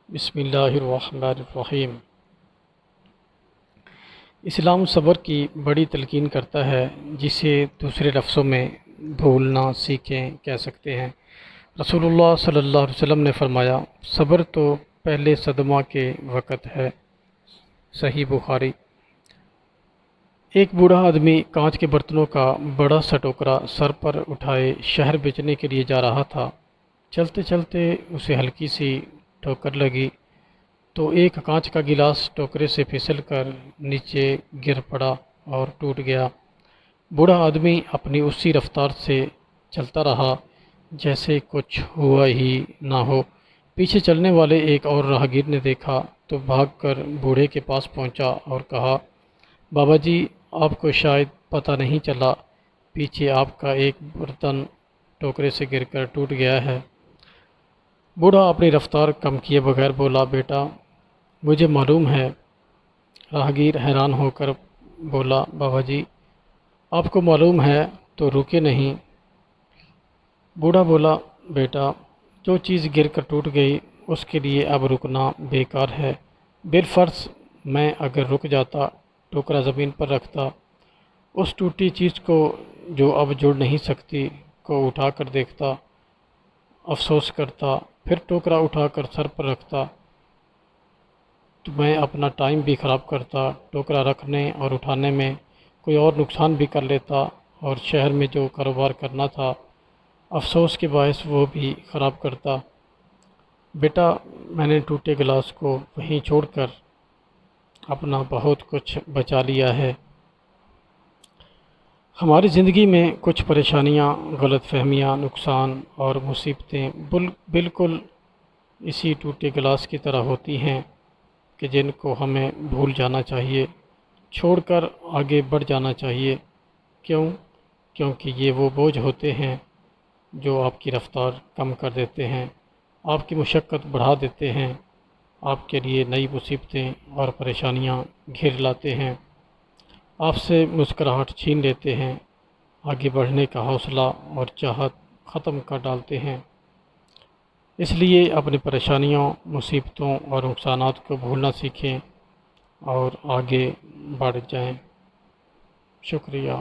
بسم اللہ الرحمن الرحیم۔ اسلام صبر کی بڑی تلقین کرتا ہے، جسے دوسرے لفظوں میں بھولنا سیکھیں کہہ سکتے ہیں۔ رسول اللہ صلی اللہ علیہ وسلم نے فرمایا، صبر تو پہلے صدمہ کے وقت ہے۔ صحیح بخاری۔ ایک بوڑھا آدمی کانچ کے برتنوں کا بڑا سا ٹوکرا سر پر اٹھائے شہر بیچنے کے لیے جا رہا تھا۔ چلتے چلتے اسے ہلکی سی ٹھوکر لگی تو ایک کانچ کا گلاس ٹوکرے سے پھسل کر نیچے گر پڑا اور ٹوٹ گیا۔ بوڑھا آدمی اپنی اسی رفتار سے چلتا رہا جیسے کچھ ہوا ہی نہ ہو۔ پیچھے چلنے والے ایک اور راہگیر نے دیکھا تو بھاگ کر بوڑھے کے پاس پہنچا اور کہا، بابا جی، آپ کو شاید پتہ نہیں چلا، پیچھے آپ کا ایک برتن ٹوکرے سے گر کر ٹوٹ گیا ہے۔ بوڑھا اپنی رفتار کم کیے بغیر بولا، بیٹا مجھے معلوم ہے۔ راہگیر حیران ہو کر بولا، بابا جی آپ کو معلوم ہے تو رکے نہیں۔ بوڑھا بولا، بیٹا جو چیز گر کر ٹوٹ گئی اس کے لیے اب رکنا بیکار ہے۔ بالفرض میں اگر رک جاتا، ٹوکرا زمین پر رکھتا، اس ٹوٹی چیز کو جو اب جڑ نہیں سکتی کو اٹھا کر دیکھتا، افسوس کرتا، پھر ٹوکرا اٹھا کر سر پر رکھتا، تو میں اپنا ٹائم بھی خراب کرتا، ٹوکرا رکھنے اور اٹھانے میں کوئی اور نقصان بھی کر لیتا، اور شہر میں جو کاروبار کرنا تھا افسوس کے باعث وہ بھی خراب کرتا۔ بیٹا میں نے ٹوٹے گلاس کو وہیں چھوڑ کر اپنا بہت کچھ بچا لیا ہے۔ ہماری زندگی میں کچھ پریشانیاں، غلط فہمیاں، نقصان اور مصیبتیں بالکل اسی ٹوٹے گلاس کی طرح ہوتی ہیں کہ جن کو ہمیں بھول جانا چاہیے، چھوڑ کر آگے بڑھ جانا چاہیے۔ کیونکہ یہ وہ بوجھ ہوتے ہیں جو آپ کی رفتار کم کر دیتے ہیں، آپ کی مشقت بڑھا دیتے ہیں، آپ کے لیے نئی مصیبتیں اور پریشانیاں گھیر لاتے ہیں، آپ سے مسکراہٹ چھین لیتے ہیں، آگے بڑھنے کا حوصلہ اور چاہت ختم کر ڈالتے ہیں۔ اس لیے اپنی پریشانیوں، مصیبتوں اور نقصانات کو بھولنا سیکھیں اور آگے بڑھ جائیں۔ شکریہ۔